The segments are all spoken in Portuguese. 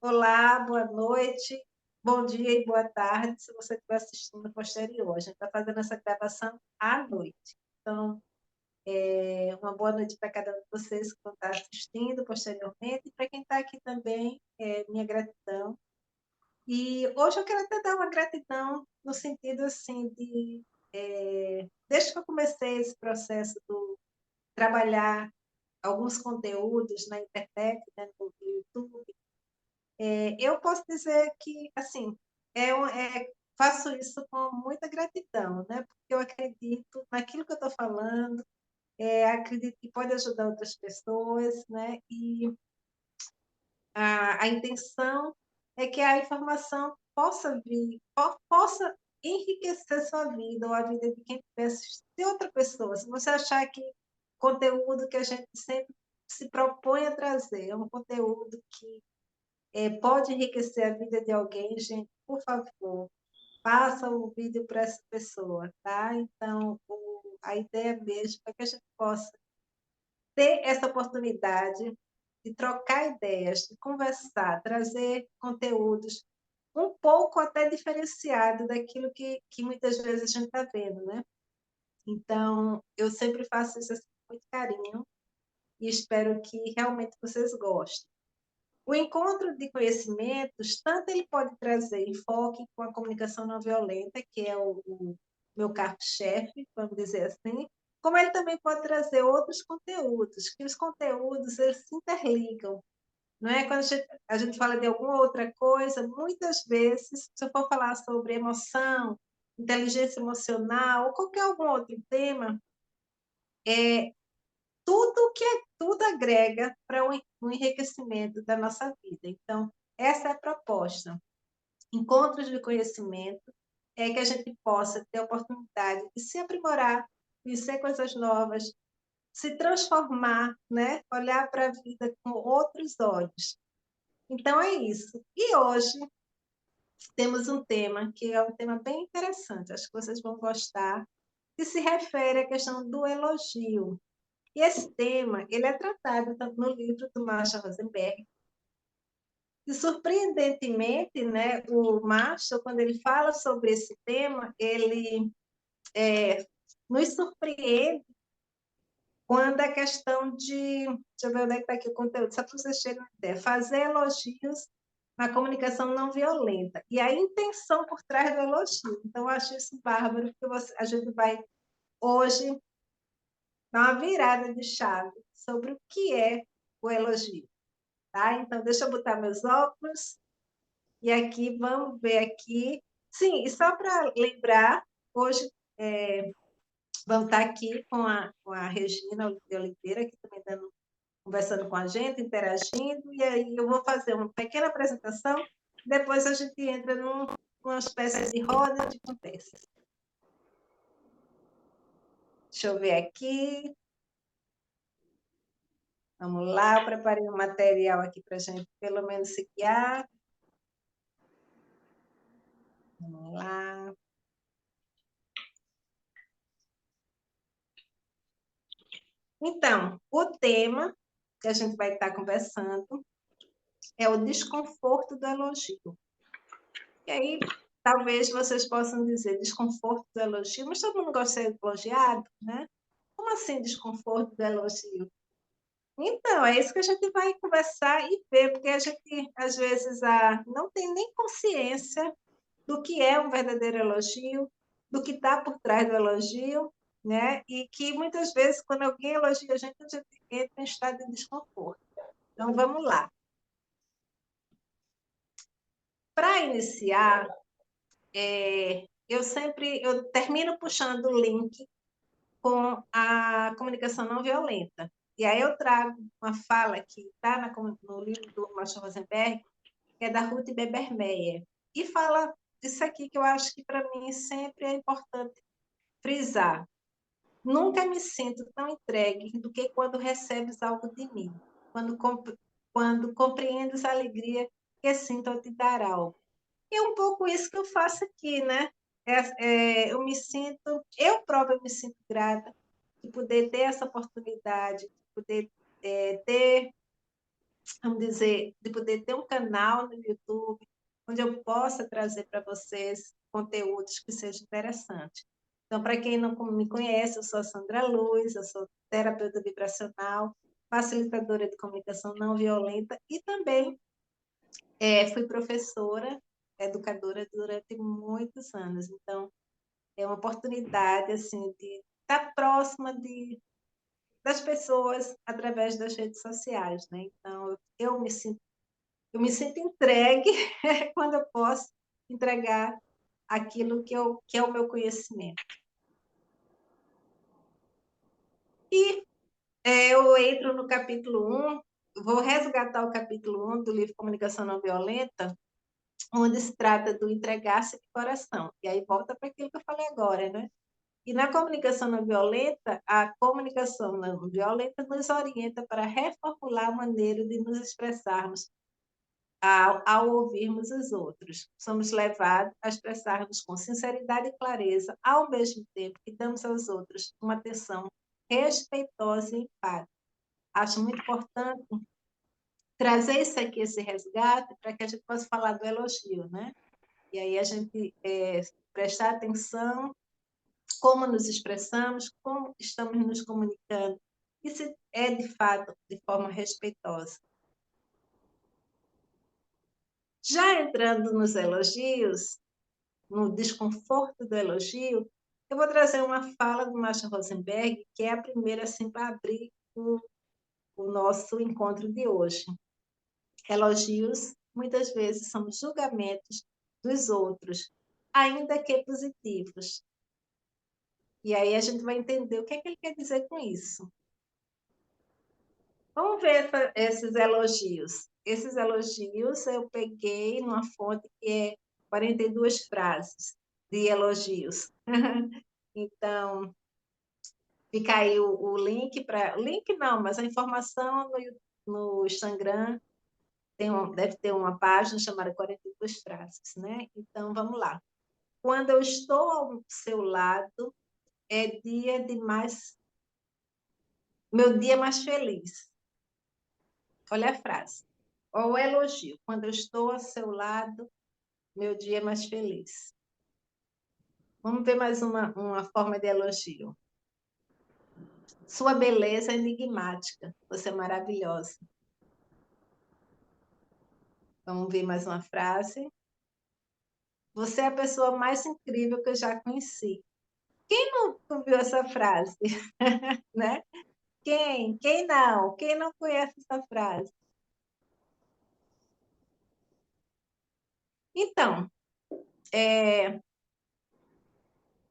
Olá, boa noite, bom dia e boa tarde, se você estiver assistindo posterior. A gente está fazendo essa gravação à noite. Então, uma boa noite para cada um de vocês que vão estar assistindo posteriormente, e para quem está aqui também, minha gratidão. E hoje eu quero até dar uma gratidão no sentido assim de, desde que eu comecei esse processo do trabalhar alguns conteúdos na internet, né, no YouTube. Eu posso dizer que, assim, faço isso com muita gratidão, né? Porque eu acredito naquilo que eu estou falando, acredito que pode ajudar outras pessoas, né? E a intenção é que a informação possa vir, possa enriquecer sua vida ou a vida de quem estiver assistindo, de outra pessoa. Se você achar que conteúdo que a gente sempre se propõe a trazer é um conteúdo que pode enriquecer a vida de alguém, gente, por favor, passa o vídeo para essa pessoa, tá? Então, a ideia mesmo é que a gente possa ter essa oportunidade de trocar ideias, de conversar, trazer conteúdos um pouco até diferenciado daquilo que muitas vezes a gente está vendo, né? Então, eu sempre faço isso assim, com muito carinho e espero que realmente vocês gostem. O encontro de conhecimentos, tanto ele pode trazer enfoque com a comunicação não violenta, que é o meu carro-chefe, vamos dizer assim, como ele também pode trazer outros conteúdos, que os conteúdos eles se interligam. Não é? Quando a gente fala de alguma outra coisa, muitas vezes, se eu for falar sobre emoção, inteligência emocional, ou qualquer algum outro tema, tudo agrega para um enriquecimento da nossa vida. Então, essa é a proposta. Encontros de conhecimento é que a gente possa ter a oportunidade de se aprimorar, conhecer coisas novas, se transformar, né? Olhar para a vida com outros olhos. Então, é isso. E hoje temos um tema que é um tema bem interessante, acho que vocês vão gostar, que se refere à questão do elogio. E esse tema, ele é tratado tanto no livro do Marshall Rosenberg, e surpreendentemente, né, o Marshall, quando ele fala sobre esse tema, ele nos surpreende quando a questão de, deixa eu ver onde é que está aqui o conteúdo, só para vocês terem uma ideia, fazer elogios na comunicação não violenta, e a intenção por trás do elogio. Então, eu acho isso bárbaro, porque a gente vai hoje dar uma virada de chave sobre o que é o elogio. Tá? Então, deixa eu botar meus óculos. E aqui, vamos ver aqui. Sim, e só para lembrar, hoje vamos estar aqui com a Regina de Oliveira, que também está conversando com a gente, interagindo, e aí eu vou fazer uma pequena apresentação, depois a gente entra numa espécie de roda de conversa. Deixa eu ver aqui. Vamos lá, eu preparei um material aqui para a gente, pelo menos, se guiar. Vamos lá. Então, o tema que a gente vai estar conversando é o desconforto do elogio. E aí, talvez vocês possam dizer desconforto do elogio, mas todo mundo gosta de ser elogiado, né? Como assim desconforto do elogio? Então, é isso que a gente vai conversar e ver, porque a gente, às vezes, não tem nem consciência do que é um verdadeiro elogio, do que está por trás do elogio, né? E que, muitas vezes, quando alguém elogia a gente entra em estado de desconforto. Então, vamos lá. Para iniciar, eu termino puxando o link com a comunicação não violenta. E aí eu trago uma fala que está no livro do Marshall Rosenberg, que é da Ruth Bebermeyer, e fala isso aqui que eu acho que para mim sempre é importante frisar. Nunca me sinto tão entregue do que quando recebes algo de mim, quando compreendes a alegria que sinto ao te dar algo. E é um pouco isso que eu faço aqui, né? Eu própria me sinto grata de poder ter essa oportunidade, de poder ter vamos dizer, de poder ter um canal no YouTube, onde eu possa trazer para vocês conteúdos que sejam interessantes. Então, para quem não me conhece, eu sou a Sandra Luz, eu sou terapeuta vibracional, facilitadora de comunicação não violenta e também fui professora, educadora durante muitos anos. Então, é uma oportunidade assim de estar próxima das pessoas através das redes sociais, né? Então, eu me sinto entregue quando eu posso entregar aquilo que é o meu conhecimento. E eu entro no capítulo 1, vou resgatar o capítulo 1 do livro Comunicação Não Violenta, onde se trata do entregar-se de coração. E aí volta para aquilo que eu falei agora, né? E na comunicação não violenta, a comunicação não violenta nos orienta para reformular a maneira de nos expressarmos ao ouvirmos os outros. Somos levados a expressarmos com sinceridade e clareza, ao mesmo tempo que damos aos outros uma atenção respeitosa e empática. Acho muito importante trazer isso aqui, esse resgate, para que a gente possa falar do elogio, né? E aí a gente prestar atenção como nos expressamos, como estamos nos comunicando. Isso é, de fato, de forma respeitosa. Já entrando nos elogios, no desconforto do elogio, eu vou trazer uma fala do Marshall Rosenberg, que é a primeira assim, para abrir o nosso encontro de hoje. Elogios, muitas vezes, são julgamentos dos outros, ainda que positivos. E aí a gente vai entender o que é que ele quer dizer com isso. Vamos ver esses elogios. Esses elogios eu peguei numa fonte que é 42 frases de elogios. Então, fica aí o link para... Link não, mas a informação no Instagram deve ter uma página chamada 42 frases, né? Então, vamos lá. Quando eu estou ao seu lado, é dia de mais... Meu dia mais feliz. Olha a frase. Ou o elogio. Quando eu estou ao seu lado, meu dia é mais feliz. Vamos ver mais uma forma de elogio. Sua beleza é enigmática. Você é maravilhosa. Vamos ver mais uma frase. Você é a pessoa mais incrível que eu já conheci. Quem não ouviu essa frase? Né? Quem? Quem não? Quem não conhece essa frase? Então,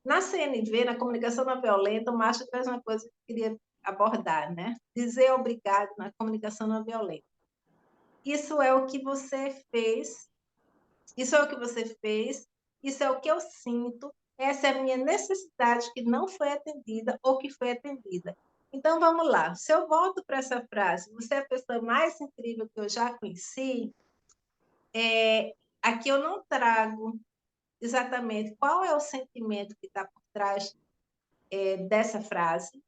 na CNV, na comunicação não violenta, o Márcio traz uma coisa que eu queria abordar, né? Dizer obrigado na comunicação não violenta. Isso é o que você fez, isso é o que você fez, isso é o que eu sinto, essa é a minha necessidade que não foi atendida ou que foi atendida. Então, vamos lá. Se eu volto para essa frase, você é a pessoa mais incrível que eu já conheci, aqui eu não trago exatamente qual é o sentimento que está por trás dessa frase,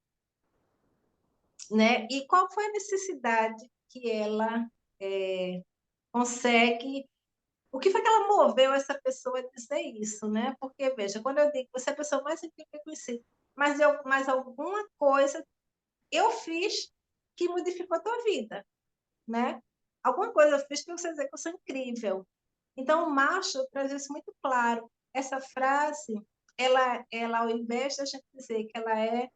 né? E qual foi a necessidade que ela consegue... O que foi que ela moveu essa pessoa a dizer isso, né? Porque, veja, quando eu digo você é a pessoa mais incrível que eu conheci, mas alguma coisa eu fiz que modificou a tua vida, né? Alguma coisa eu fiz para você dizer que eu sou incrível. Então, o Marshall traz isso muito claro. Essa frase, ela ao invés de a gente dizer que ela é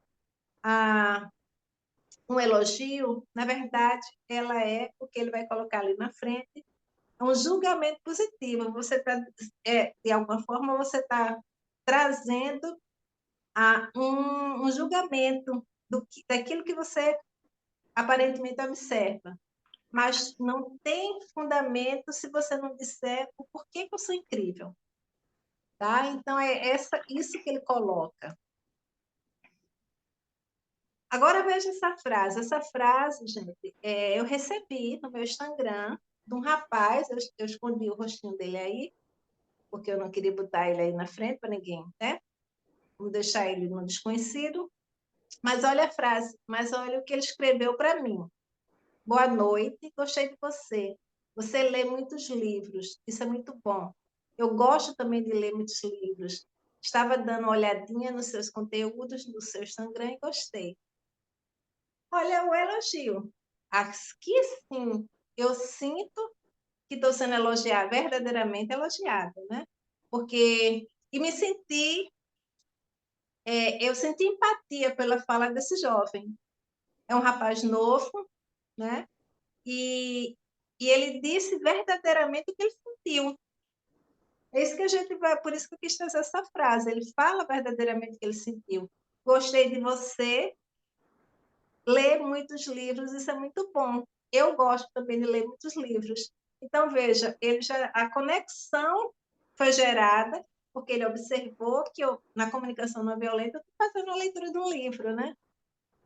um elogio, na verdade, ela é o que ele vai colocar ali na frente, é um julgamento positivo. Você está, de alguma forma, você está trazendo um julgamento daquilo que você aparentemente observa, mas não tem fundamento se você não disser o porquê que eu sou incrível. Tá? Então, é isso que ele coloca. Agora, veja essa frase. Essa frase, gente, eu recebi no meu Instagram de um rapaz, eu escondi o rostinho dele aí, porque eu não queria botar ele aí na frente para ninguém, né? Vou deixar ele no desconhecido. Mas olha a frase, mas olha o que ele escreveu para mim. Boa noite, gostei de você. Você lê muitos livros, isso é muito bom. Eu gosto também de ler muitos livros. Estava dando uma olhadinha nos seus conteúdos, no seu Instagram e gostei. Olha, o elogio. Aqui sim, eu sinto que estou sendo elogiada, verdadeiramente elogiada, né? Porque, e me senti, eu senti empatia pela fala desse jovem. É um rapaz novo, né? E, e ele disse verdadeiramente o que ele sentiu. É isso que a gente vai, por isso que eu quis trazer essa frase. Ele fala verdadeiramente o que ele sentiu. Gostei de você, lê muitos livros, isso é muito bom. Eu gosto também de ler muitos livros. Então, veja, a conexão foi gerada porque ele observou que eu, na comunicação não violenta, estou fazendo a leitura de um livro, né?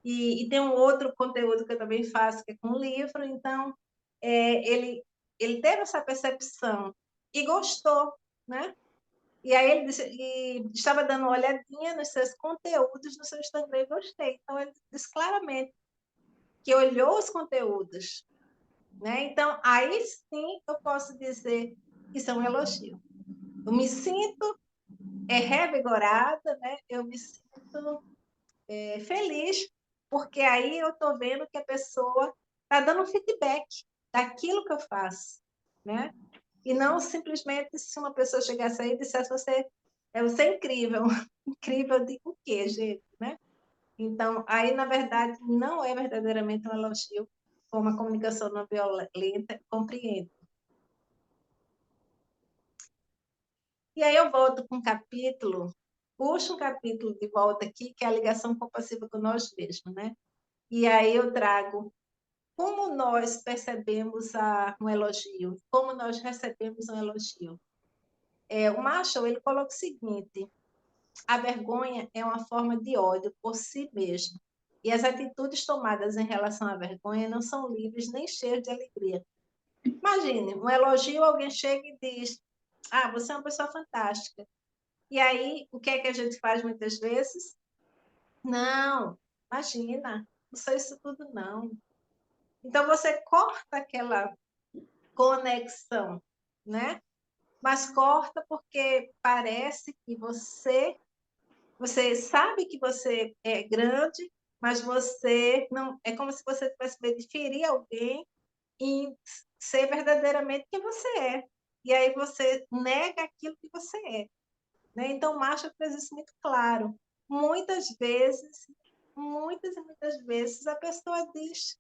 E tem um outro conteúdo que eu também faço, que é com livro, então ele teve essa percepção e gostou, né? E aí ele disse, e estava dando uma olhadinha nos seus conteúdos no seu Instagram e gostei. Então ele disse claramente que olhou os conteúdos, né? Então aí sim eu posso dizer que isso é um elogio. Eu me sinto revigorada, né? Eu me sinto feliz, porque aí eu estou vendo que a pessoa está dando feedback daquilo que eu faço, né? E não simplesmente se uma pessoa chegasse aí e dissesse você é incrível. Incrível de o quê, gente, né? Então, aí, na verdade, não é verdadeiramente um elogio, como a comunicação não violenta compreende. E aí eu volto com um capítulo, puxo um capítulo de volta aqui, que é a ligação compassiva com nós mesmos, né? E aí eu trago como nós percebemos um elogio, como nós recebemos um elogio. O Marshall, ele coloca o seguinte: a vergonha é uma forma de ódio por si mesmo, e as atitudes tomadas em relação à vergonha não são livres nem cheias de alegria. Imagine, um elogio, alguém chega e diz: ah, você é uma pessoa fantástica. E aí, o que é que a gente faz muitas vezes? Não, imagina, não sou isso tudo, não. Então, você corta aquela conexão, né? Mas corta porque parece que você sabe que você é grande, mas você não, é como se você tivesse medo de ferir alguém e ser verdadeiramente quem você é. E aí você nega aquilo que você é, né? Então, Marshall fez isso muito claro. Muitas vezes, muitas e muitas vezes a pessoa diz: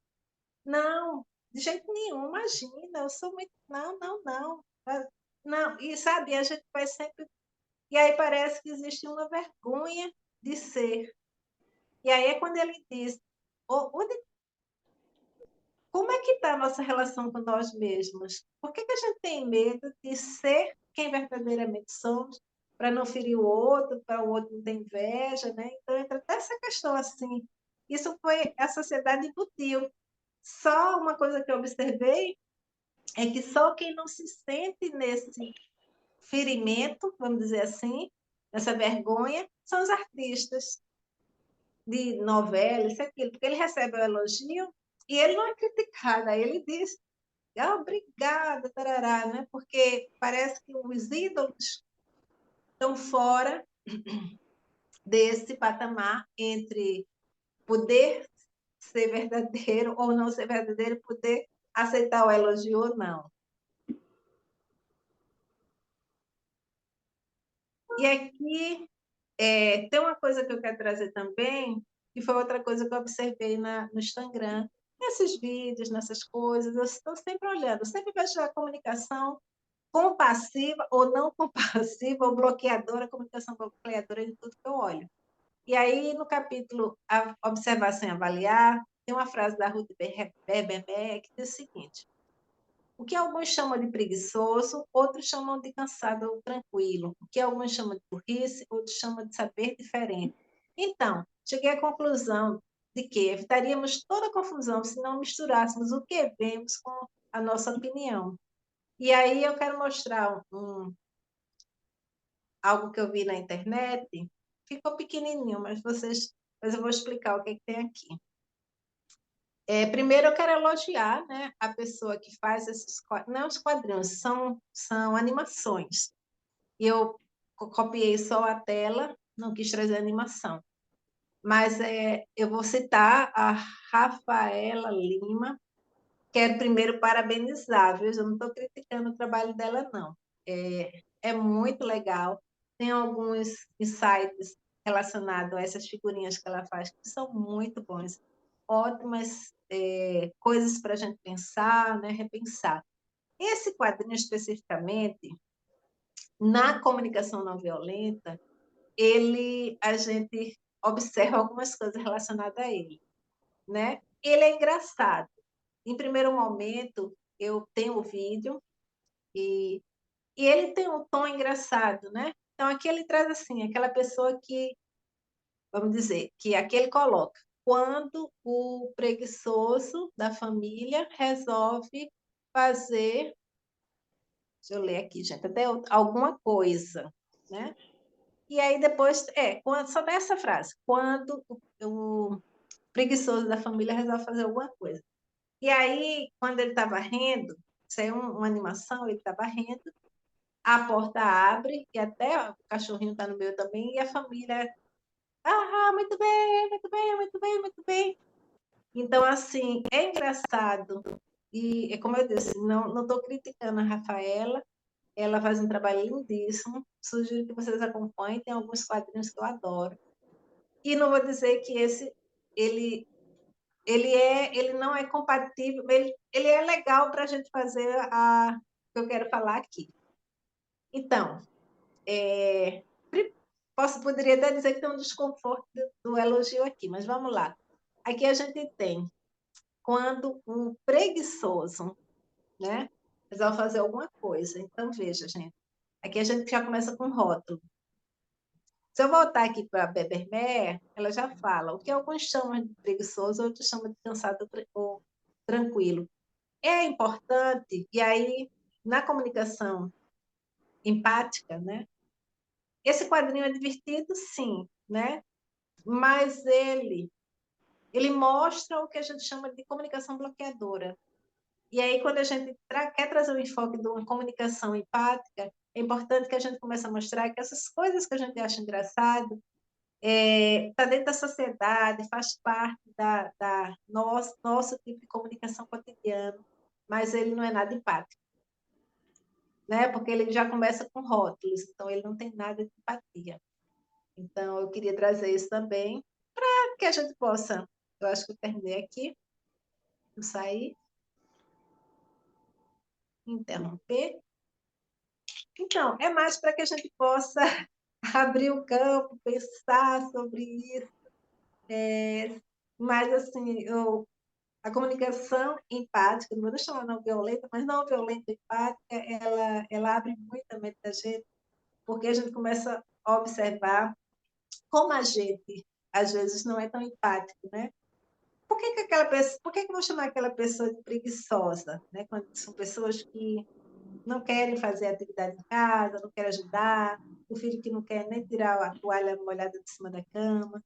não, de jeito nenhum, imagina, eu sou muito. Não, não, não. Não, e sabe, a gente vai sempre. E aí parece que existe uma vergonha de ser. E aí é quando ele diz: como é que está a nossa relação com nós mesmos? Por que a gente tem medo de ser quem verdadeiramente somos, para não ferir o outro, para o outro não ter inveja, né? Então entra até essa questão assim. Isso foi a sociedade embutiu. Só uma coisa que eu observei é que só quem não se sente nesse ferimento, vamos dizer assim, nessa vergonha, são os artistas de novela, isso aquilo, porque ele recebe o elogio e ele não é criticado, aí ele diz, ah, obrigada, tarará, né? Porque parece que os ídolos estão fora desse patamar entre poder ser verdadeiro ou não ser verdadeiro, poder aceitar o elogio ou não. E aqui tem uma coisa que eu quero trazer também, que foi outra coisa que eu observei no Instagram, nesses vídeos, nessas coisas, eu estou sempre olhando, eu sempre vejo a comunicação compassiva ou não compassiva, ou bloqueadora, comunicação bloqueadora de tudo que eu olho. E aí, no capítulo Observação e Avaliar, tem uma frase da Ruth Beber que diz o seguinte: o que alguns chamam de preguiçoso, outros chamam de cansado ou tranquilo. O que alguns chamam de burrice, outros chamam de saber diferente. Então, cheguei à conclusão de que evitaríamos toda a confusão se não misturássemos o que vemos com a nossa opinião. E aí eu quero mostrar algo que eu vi na internet. Ficou pequenininho, mas eu vou explicar o que tem aqui. Primeiro eu quero elogiar, né, a pessoa que faz esses quadrinhos, não os quadrinhos, são animações. E eu copiei só a tela, não quis trazer animação. Mas eu vou citar a Rafaela Lima. Quero primeiro parabenizar, viu? Eu não estou criticando o trabalho dela, não. É muito legal. Tem alguns insights relacionados a essas figurinhas que ela faz que são muito bons. Ótimas coisas para a gente pensar, né? Repensar. Esse quadrinho especificamente, na comunicação não violenta, a gente observa algumas coisas relacionadas a ele, né? Ele é engraçado. Em primeiro momento, eu tenho o vídeo e, e ele tem um tom engraçado, né? Então, aqui ele traz assim, aquela pessoa que, vamos dizer, que aqui ele coloca, quando o preguiçoso da família resolve fazer, deixa eu ler aqui, gente, até alguma coisa, né? E aí depois, só nessa frase, quando o preguiçoso da família resolve fazer alguma coisa. E aí, quando ele estava rindo, isso aí é uma animação, ele estava rindo, a porta abre, e até o cachorrinho está no meio também, e a família, muito bem, muito bem, muito bem, muito bem. Então, assim, é engraçado, e é como eu disse, não estou criticando a Rafaela, ela faz um trabalho lindíssimo, sugiro que vocês acompanhem, tem alguns quadrinhos que eu adoro. E não vou dizer que ele ele não é compatível, ele é legal para a gente fazer o que eu quero falar aqui. Então, poderia até dizer que tem um desconforto do elogio aqui, mas vamos lá. Aqui a gente tem quando um preguiçoso, né, resolve fazer alguma coisa. Então, veja, gente, aqui a gente já começa com rótulo. Se eu voltar aqui para a Bebermer, ela já fala o que alguns chamam de preguiçoso, outros chamam de cansado ou tranquilo. É importante, e aí, na comunicação empática, né? Esse quadrinho é divertido, sim, né? Mas ele mostra o que a gente chama de comunicação bloqueadora. E aí, quando a gente quer trazer o enfoque de uma comunicação empática, é importante que a gente comece a mostrar que essas coisas que a gente acha engraçado está dentro da sociedade, faz parte da nosso tipo de comunicação cotidiano, mas ele não é nada empático, né? Porque ele já começa com rótulos, então ele não tem nada de empatia. Então, eu queria trazer isso também, para que a gente possa, eu acho que eu terminei aqui, vou sair, interromper. Então, é mais para que a gente possa abrir o campo, pensar sobre isso, mas assim, a comunicação empática, não vou deixar ela não violenta, mas não violenta empática, ela abre muito a mente da gente, porque a gente começa a observar como a gente, às vezes, não é tão empático, né? Por que eu vou chamar aquela pessoa de preguiçosa, né? Quando são pessoas que não querem fazer atividade em casa, não querem ajudar, o filho que não quer nem tirar a toalha molhada de cima da cama,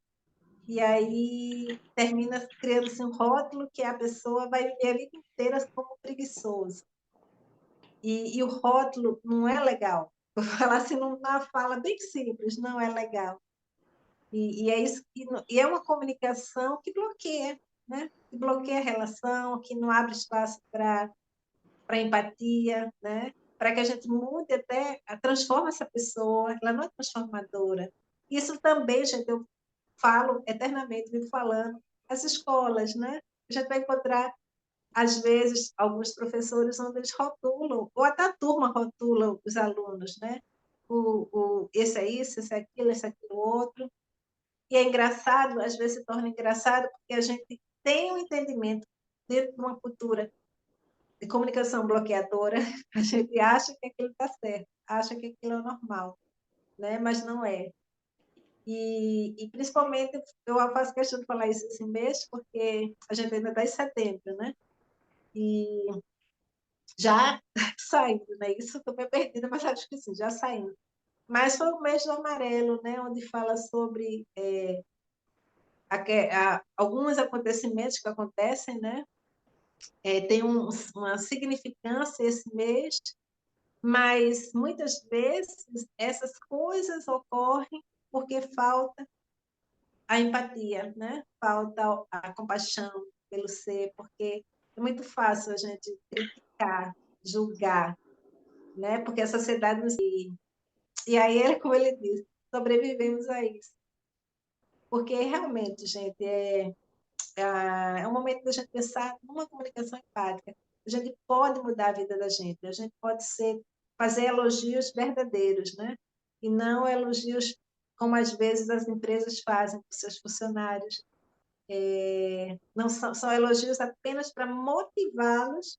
e aí termina criando-se um rótulo que a pessoa vai viver a vida inteira como preguiçoso. E o rótulo não é legal. Vou falar assim numa fala bem simples, não é legal. E é isso, e é uma comunicação que bloqueia, né? Que bloqueia a relação, que não abre espaço para empatia, né? Para que a gente mude até, transforma essa pessoa, ela não é transformadora. Isso também, gente, eu falo eternamente, vivo falando, as escolas, né? A gente vai encontrar, às vezes, alguns professores onde eles rotulam, ou até a turma rotula os alunos, né? Esse é isso, esse é aquilo, esse é aquilo outro. E é engraçado, às vezes se torna engraçado, porque a gente tem um entendimento dentro de uma cultura de comunicação bloqueadora, a gente acha que aquilo está certo, acha que aquilo é normal, né? Mas não é. E principalmente, eu faço questão de falar isso esse mês, porque a gente ainda está em setembro, né? E já saindo, né? Isso estou meio perdida, mas acho que sim, já saindo. Mas foi o mês do amarelo, né? Onde fala sobre alguns acontecimentos que acontecem, né? Tem uma significância esse mês, mas muitas vezes essas coisas ocorrem porque falta a empatia, né? Falta a compaixão pelo ser, porque é muito fácil a gente criticar, julgar, né? Porque a sociedade nos... E aí, como ele diz, sobrevivemos a isso. Porque realmente, gente, é um momento da gente pensar numa comunicação empática. A gente pode mudar a vida da gente pode fazer elogios verdadeiros, né? E não elogios como às vezes as empresas fazem com seus funcionários. Não são elogios apenas para motivá-los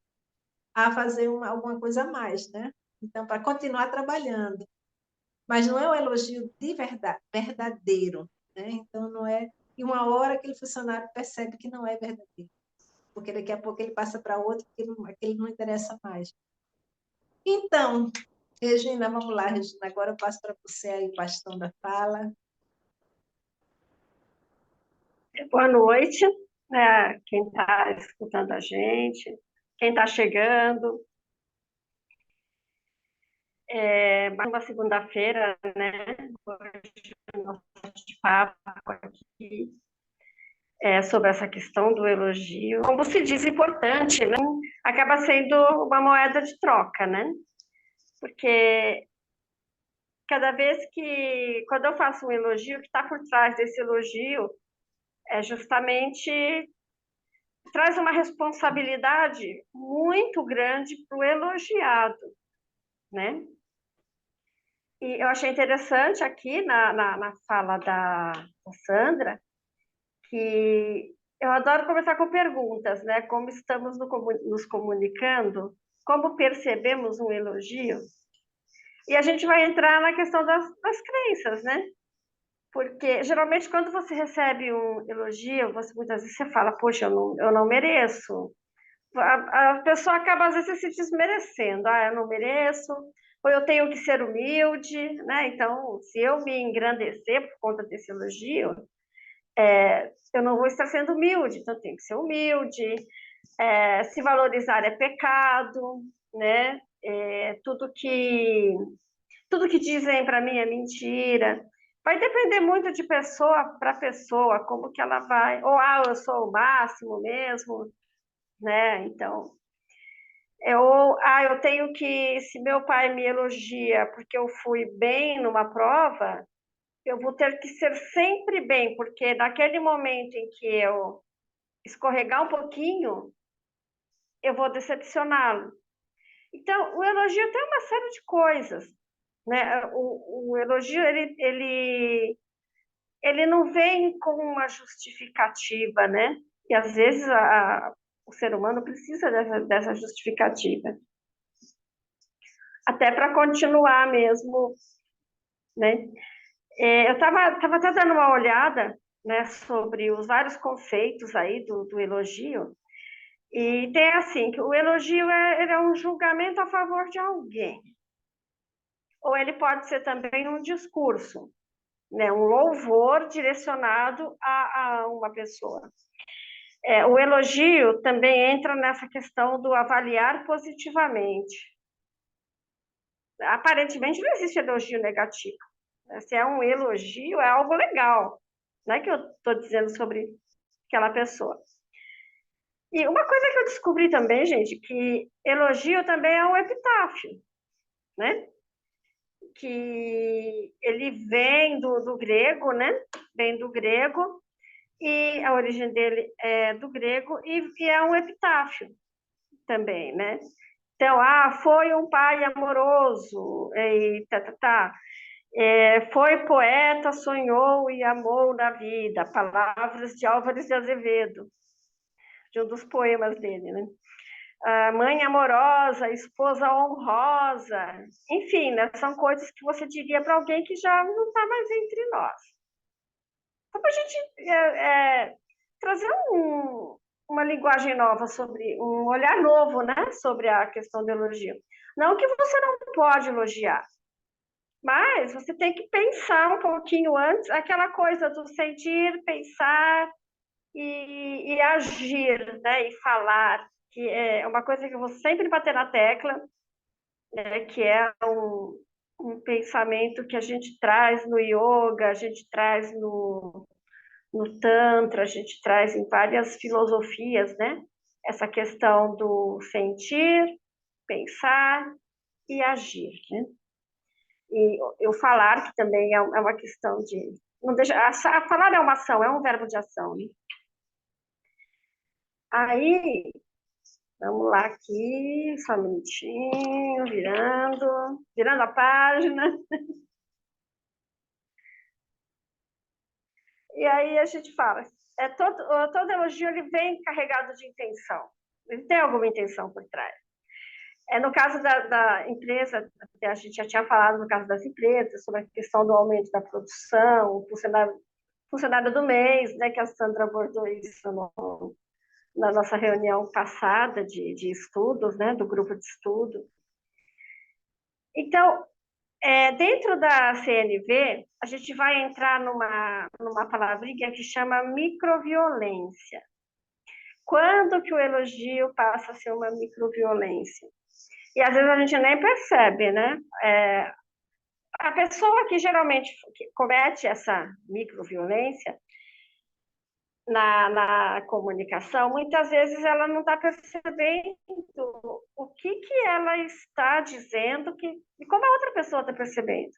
a fazer alguma coisa a mais, né? Então, para continuar trabalhando. Mas não é um elogio de verdade, verdadeiro, né? Então, não é... E uma hora aquele funcionário percebe que não é verdadeiro, porque daqui a pouco ele passa para outro, porque aquele não interessa mais. Então, Regina, vamos lá, Regina, agora eu passo para você aí o bastão da fala. Boa noite, né, quem está escutando a gente, quem está chegando. Mais uma segunda-feira, né? Hoje o nosso papo aqui sobre essa questão do elogio. Como se diz, importante, né? Acaba sendo uma moeda de troca, né? Porque cada vez quando eu faço um elogio, o que está por trás desse elogio é justamente traz uma responsabilidade muito grande para o elogiado, né? E eu achei interessante aqui na fala da Sandra, que eu adoro começar com perguntas, né? Como estamos nos comunicando, como percebemos um elogio, e a gente vai entrar na questão das crenças, né? Porque geralmente quando você recebe um elogio, muitas vezes você fala, poxa, eu não mereço. A pessoa acaba às vezes se desmerecendo, eu não mereço, ou eu tenho que ser humilde, né? Então, se eu me engrandecer por conta desse elogio, eu não vou estar sendo humilde, então eu tenho que ser humilde. Se valorizar é pecado, né? Tudo que dizem para mim é mentira. Vai depender muito de pessoa para pessoa, como que ela vai, ou eu sou o máximo mesmo, né? Então, eu tenho que, se meu pai me elogia porque eu fui bem numa prova, eu vou ter que ser sempre bem, porque naquele momento em que eu escorregar um pouquinho, eu vou decepcioná-lo. Então, o elogio tem uma série de coisas, né? O elogio, ele não vem com uma justificativa, né? E às vezes o ser humano precisa dessa justificativa. Até para continuar mesmo, né? Eu estava até dando uma olhada, né, sobre os vários conceitos aí do elogio, e tem assim, que o elogio ele é um julgamento a favor de alguém, ou ele pode ser também um discurso, né, um louvor direcionado a uma pessoa. O elogio também entra nessa questão do avaliar positivamente. Aparentemente não existe elogio negativo. Se é um elogio, é algo legal. Não é que eu estou dizendo sobre aquela pessoa. E uma coisa que eu descobri também, gente, que elogio também é um epitáfio, né? Que ele vem do grego, né? Vem do grego, e a origem dele é do grego, e é um epitáfio também, né? Então, foi um pai amoroso, e tá. Foi poeta, sonhou e amou na vida. Palavras de Álvares de Azevedo, de um dos poemas dele, né? Mãe amorosa, esposa honrosa, enfim, né? São coisas que você diria para alguém que já não está mais entre nós. Só para a gente trazer uma linguagem nova sobre, um olhar novo, né? Sobre a questão do elogio. Não que você não pode elogiar, Mas você tem que pensar um pouquinho antes, aquela coisa do sentir, pensar e agir, né? E falar, que é uma coisa que eu vou sempre bater na tecla, né? Que é um pensamento que a gente traz no yoga, a gente traz no Tantra, a gente traz em várias filosofias, né? Essa questão do sentir, pensar e agir, né? E eu falar, que também é uma questão de. Não deixa, a falar é uma ação, é um verbo de ação, né? Aí, vamos lá aqui, só um minutinho, virando a página. E aí a gente fala, todo elogio ele vem carregado de intenção. Ele tem alguma intenção por trás. No caso da empresa, a gente já tinha falado no caso das empresas, sobre a questão do aumento da produção, o funcionário do mês, né, que a Sandra abordou isso na nossa reunião passada de estudos, né, do grupo de estudo. Então, dentro da CNV, a gente vai entrar numa palavrinha que chama microviolência. Quando que o elogio passa a ser uma microviolência? E às vezes a gente nem percebe, né? A pessoa que geralmente comete essa microviolência na comunicação, muitas vezes ela não está percebendo o que ela está dizendo e como a outra pessoa está percebendo.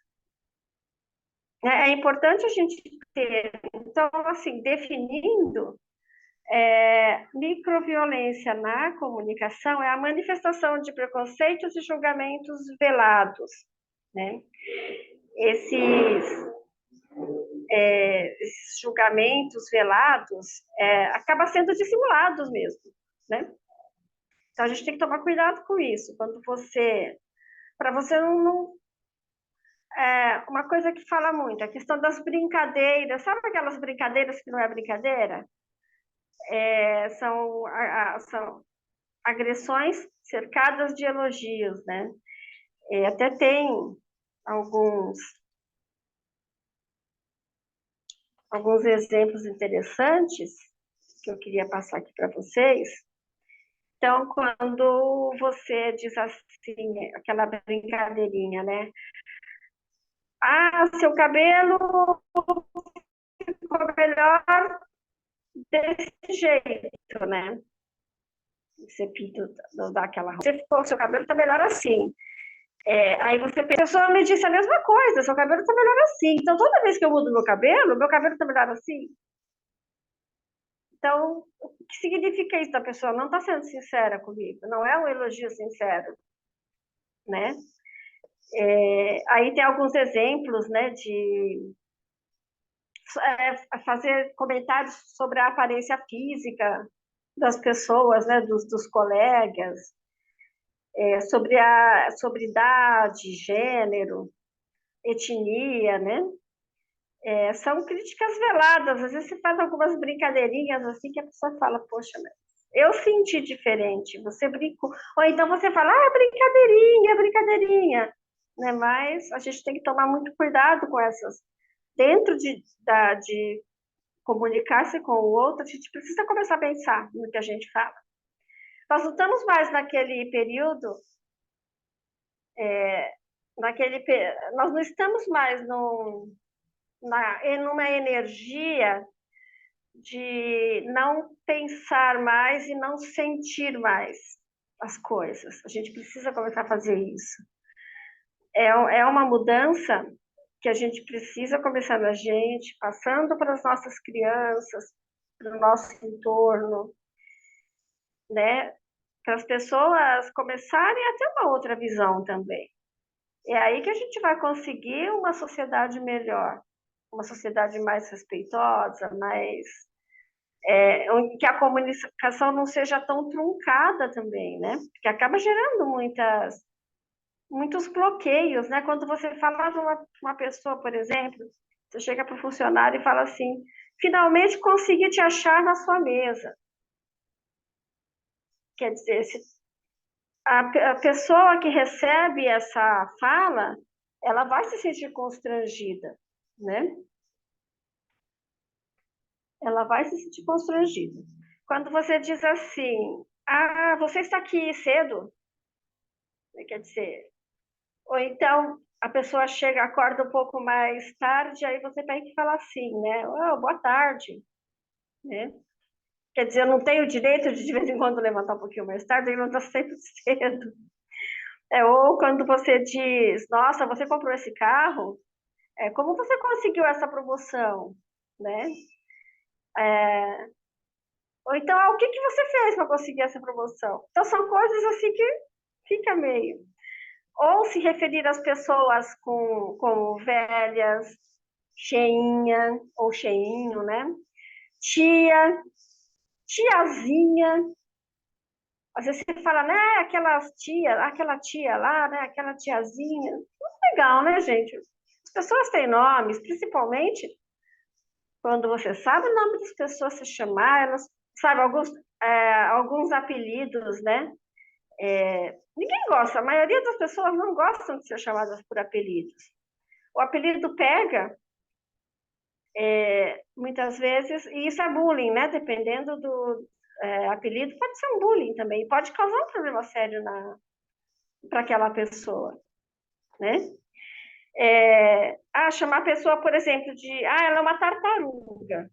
É importante a gente ter, então, assim, definindo, microviolência na comunicação é a manifestação de preconceitos e julgamentos velados, né? Esses esses julgamentos velados acabam sendo dissimulados mesmo, né? Então a gente tem que tomar cuidado com isso. Para você não uma coisa que fala muito, a questão das brincadeiras, sabe aquelas brincadeiras que não é brincadeira? São agressões cercadas de elogios, né? Até tem alguns exemplos interessantes que eu queria passar aqui para vocês. Então, quando você diz assim, aquela brincadeirinha, né? Ah, seu cabelo ficou melhor desse jeito, né? Você pinta, dá aquela roupa. Seu cabelo tá melhor assim. Aí a pessoa me disse a mesma coisa, seu cabelo tá melhor assim. Então, toda vez que eu mudo meu cabelo tá melhor assim. Então, o que significa isso? A pessoa não está sendo sincera comigo, não é um elogio sincero, né? Aí tem alguns exemplos, né, de fazer comentários sobre a aparência física das pessoas, né, dos colegas, sobre idade, gênero, etnia, né? São críticas veladas. Às vezes você faz algumas brincadeirinhas assim que a pessoa fala, poxa, eu senti diferente, você brincou. Ou então você fala, brincadeirinha, brincadeirinha. Né? Mas a gente tem que tomar muito cuidado com essas. Dentro de comunicar-se com o outro, a gente precisa começar a pensar no que a gente fala. Nós não estamos mais naquele período, nós não estamos mais numa energia de não pensar mais e não sentir mais as coisas. A gente precisa começar a fazer isso. É uma mudança que a gente precisa começar na gente, passando para as nossas crianças, para o nosso entorno, né? Para as pessoas começarem a ter uma outra visão também. É aí que a gente vai conseguir uma sociedade melhor, uma sociedade mais respeitosa, que a comunicação não seja tão truncada também, né? Porque acaba gerando muitos bloqueios, né? Quando você fala de uma pessoa, por exemplo, você chega para o funcionário e fala assim, finalmente consegui te achar na sua mesa. Quer dizer, a pessoa que recebe essa fala, ela vai se sentir constrangida, né? Ela vai se sentir constrangida. Quando você diz assim, ah, você está aqui cedo, quer dizer, ou então a pessoa chega, acorda um pouco mais tarde, aí você tem que falar assim, né? Oh, boa tarde, né? Quer dizer, eu não tenho o direito de vez em quando levantar um pouquinho mais tarde, ele não está sempre cedo. Ou quando você diz, nossa, você comprou esse carro? Como você conseguiu essa promoção, né? Ou então, o que você fez para conseguir essa promoção? Então, são coisas assim que fica meio. Ou se referir às pessoas como velhas, cheinha ou cheinho, né? Tia, tiazinha. Às vezes você fala, né? Aquela tia lá, né? Aquela tiazinha. Muito legal, né, gente? As pessoas têm nomes, principalmente quando você sabe o nome das pessoas, se chamar, elas, sabe, alguns apelidos, né? Ninguém gosta, a maioria das pessoas não gostam de ser chamadas por apelidos. O apelido pega, muitas vezes, e isso é bullying, né? Dependendo do apelido, pode ser um bullying também, pode causar um problema sério para aquela pessoa, né? Chamar a pessoa, por exemplo, ela é uma tartaruga,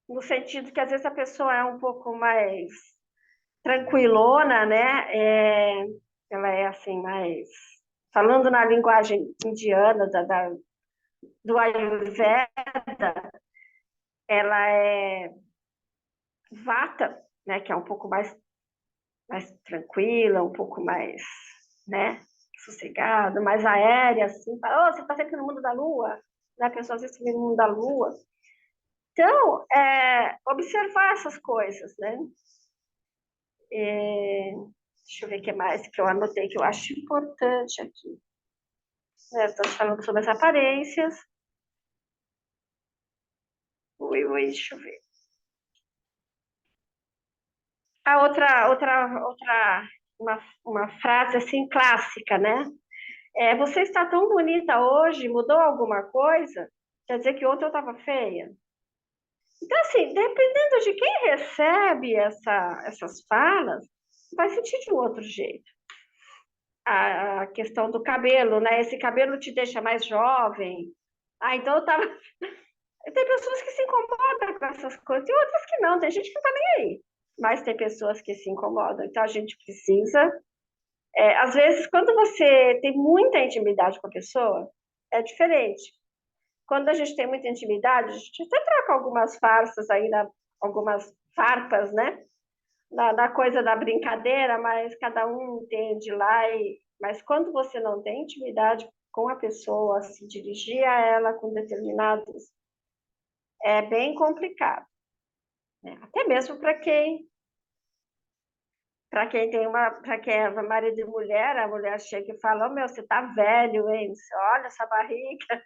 no sentido que às vezes a pessoa é um pouco mais tranquilona, né? Ela é assim, mais falando na linguagem indiana do Ayurveda, ela é vata, né? Que é um pouco mais tranquila, um pouco mais, né? Sossegada, mais aérea, assim. Fala, oh, você está sempre no mundo da lua, né? A pessoa às vezes vive no mundo da lua. Então, observar essas coisas, né? Deixa eu ver o que mais que eu anotei que eu acho importante aqui. Estamos falando sobre as aparências. Ui, deixa eu ver. A uma frase assim clássica, né? Você está tão bonita hoje, mudou alguma coisa? Quer dizer que ontem eu estava feia? Então, assim, dependendo de quem recebe essas falas, vai sentir de um outro jeito. A questão do cabelo, né? Esse cabelo te deixa mais jovem. Ah, então eu tava. Tem pessoas que se incomodam com essas coisas, e outras que não, tem gente que não tá nem aí. Mas tem pessoas que se incomodam. Então a gente precisa. Às vezes, quando você tem muita intimidade com a pessoa, é diferente. Quando a gente tem muita intimidade, a gente até troca algumas farsas aí, algumas farpas, né? Na coisa da brincadeira, mas cada um entende lá. Mas quando você não tem intimidade com a pessoa, se dirigir a ela com determinados, é bem complicado, né? Até mesmo para quem é marido e mulher, a mulher chega e fala, oh, meu, você tá velho, hein? Você olha essa barriga.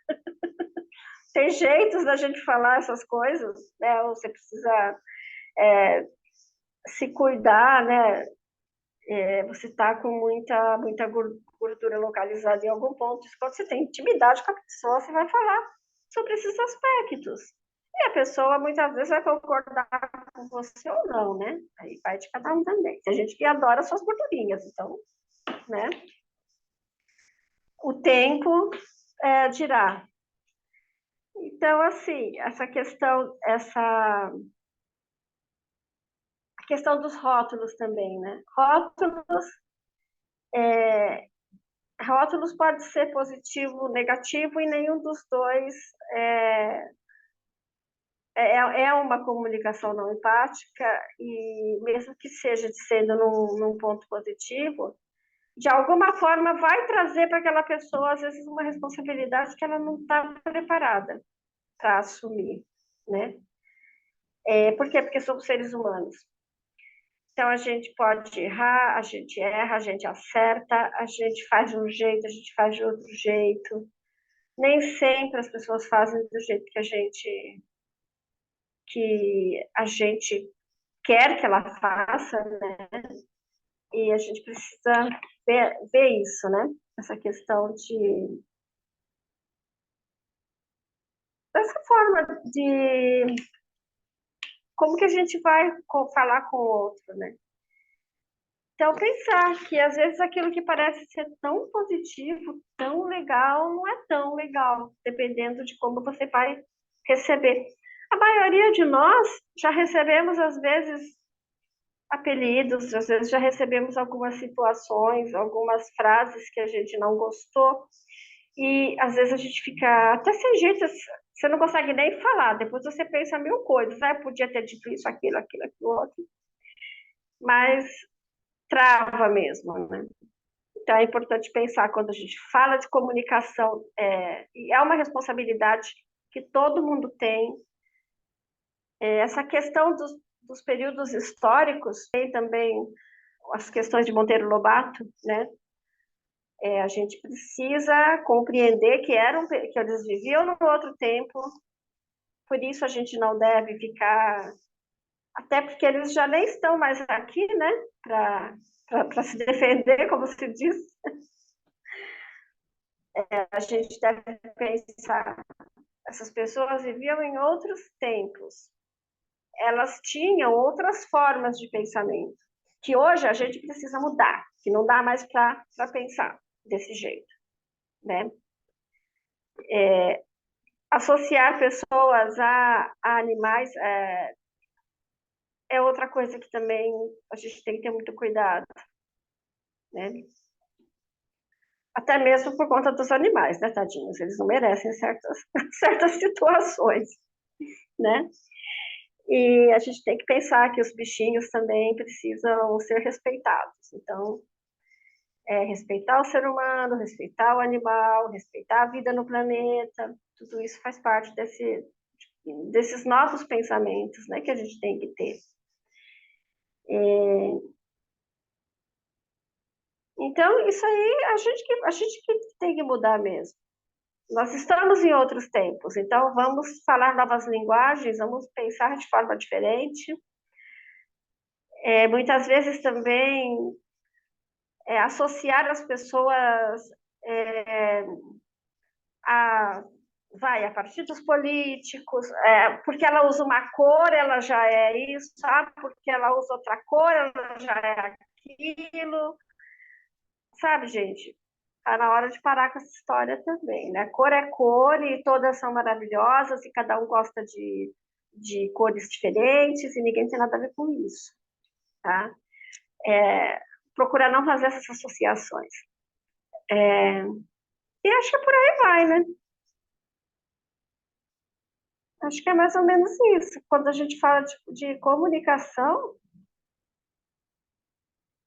Tem jeitos da gente falar essas coisas, né? Ou você precisa se cuidar, né? Você tá com muita gordura localizada em algum ponto. Quando você tem intimidade com a pessoa, você vai falar sobre esses aspectos. E a pessoa muitas vezes vai concordar com você ou não, né? Aí vai de cada um também. Tem gente que adora suas gordurinhas, então, né? O tempo dirá. Então, assim, a questão dos rótulos também, né? Rótulos pode ser positivo ou negativo e nenhum dos dois é, é uma comunicação não empática e mesmo que seja sendo num ponto positivo, de alguma forma vai trazer para aquela pessoa, às vezes, uma responsabilidade que ela não está preparada para assumir, né? Por quê? Porque somos seres humanos. Então, a gente pode errar, a gente erra, a gente acerta, a gente faz de um jeito, a gente faz de outro jeito. Nem sempre as pessoas fazem do jeito que a gente quer que ela faça, né? E a gente precisa ver isso, né? Essa questão dessa forma de como que a gente vai falar com o outro, né? Então, pensar que às vezes aquilo que parece ser tão positivo, tão legal, não é tão legal, dependendo de como você vai receber. A maioria de nós já recebemos, às vezes, apelidos, às vezes já recebemos algumas situações, algumas frases que a gente não gostou, e às vezes a gente fica até sem jeito, você não consegue nem falar, depois você pensa mil coisas, ah, eu podia ter dito isso, aquilo outro, mas trava mesmo, né? Então é importante pensar quando a gente fala de comunicação, e é uma responsabilidade que todo mundo tem, essa questão dos períodos históricos, tem também as questões de Monteiro Lobato, né? A gente precisa compreender que eles viviam num outro tempo, por isso a gente não deve ficar, até porque eles já nem estão mais aqui, né? Para se defender, como se diz, a gente deve pensar, essas pessoas viviam em outros tempos, elas tinham outras formas de pensamento, que hoje a gente precisa mudar, que não dá mais para pensar desse jeito, né? Associar pessoas a animais é outra coisa que também a gente tem que ter muito cuidado, né? Até mesmo por conta dos animais, né, tadinhos? Eles não merecem certas, certas situações, né? E a gente tem que pensar que os bichinhos também precisam ser respeitados. Então, respeitar o ser humano, respeitar o animal, respeitar a vida no planeta, tudo isso faz parte desses novos pensamentos, né, que a gente tem que ter. Então, isso aí a gente que tem que mudar mesmo. Nós estamos em outros tempos, então vamos falar novas linguagens, vamos pensar de forma diferente. Muitas vezes também associar as pessoas é, a, a partidos políticos, porque ela usa uma cor, ela já é isso, sabe? Porque ela usa outra cor, ela já é aquilo. Sabe, gente? Tá na hora de parar com essa história também, né? Cor é cor e todas são maravilhosas e cada um gosta de cores diferentes e ninguém tem nada a ver com isso, tá? Procurar não fazer essas associações. E acho que por aí vai, né? Acho que é mais ou menos isso. Quando a gente fala de comunicação,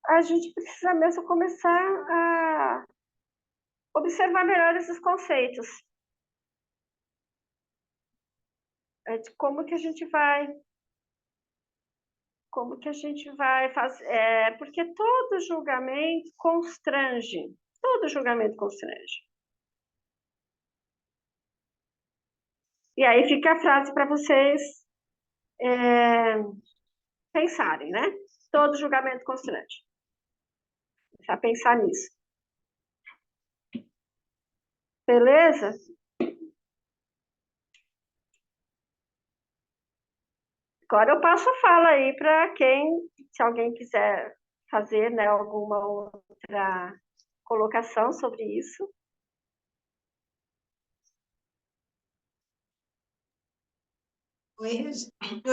a gente precisa mesmo começar a observar melhor esses conceitos. De como que a gente vai fazer, porque todo julgamento constrange. E aí fica a frase para vocês é, pensarem, né? Todo julgamento constrange. Já pensar nisso. Beleza? Agora eu passo a fala aí para se alguém quiser fazer, né, alguma outra colocação sobre isso. Oi,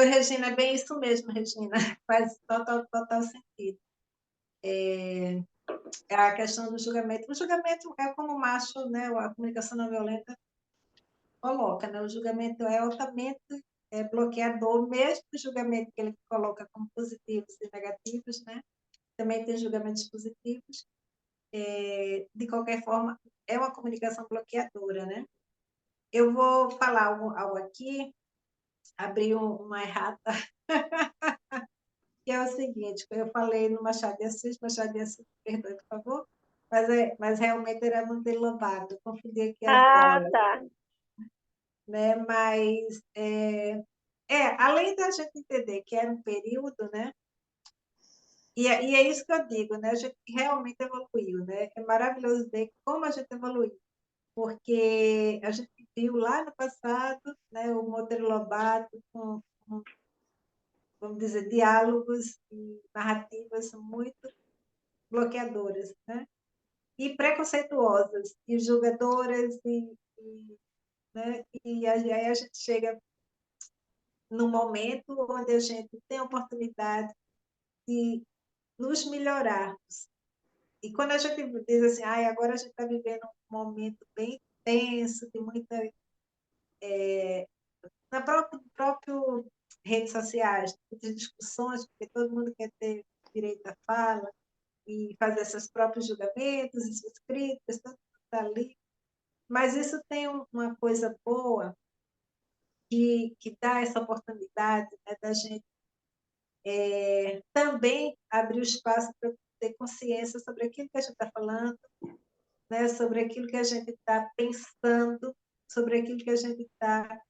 Regina, é bem isso mesmo, Regina. Faz total sentido. É a questão do julgamento. O julgamento é como o macho, né, a comunicação não violenta coloca, né? O julgamento é altamente bloqueador, mesmo o julgamento que ele coloca como positivos e negativos, né? Também tem julgamentos positivos. De qualquer forma, é uma comunicação bloqueadora, né? Eu vou falar algo aqui, abrir uma errata, que é o seguinte, eu falei no Machado de Assis, perdoe, por favor, mas realmente era Monteiro Lobato, confundi aqui as Ah, obras, tá. né? Mas, além da gente entender que era um período, né? E é isso que eu digo, né? A gente realmente evoluiu, né? É maravilhoso ver como a gente evoluiu. porque a gente viu lá no passado, né, o Monteiro Lobato com, vamos dizer, diálogos e narrativas muito bloqueadoras, né? E preconceituosas, e julgadoras, né? E aí a gente chega num momento onde a gente tem a oportunidade de nos melhorarmos. E quando a gente diz assim, ah, agora a gente está vivendo um momento bem tenso, de muita na próprio redes sociais, muitas discussões, porque todo mundo quer ter direito à fala e fazer seus próprios julgamentos, e suas críticas, tudo está ali. Mas isso tem uma coisa boa que dá essa oportunidade, né, da gente também abrir o espaço para ter consciência sobre aquilo que a gente está falando, né, sobre aquilo que a gente está pensando, sobre aquilo que a gente está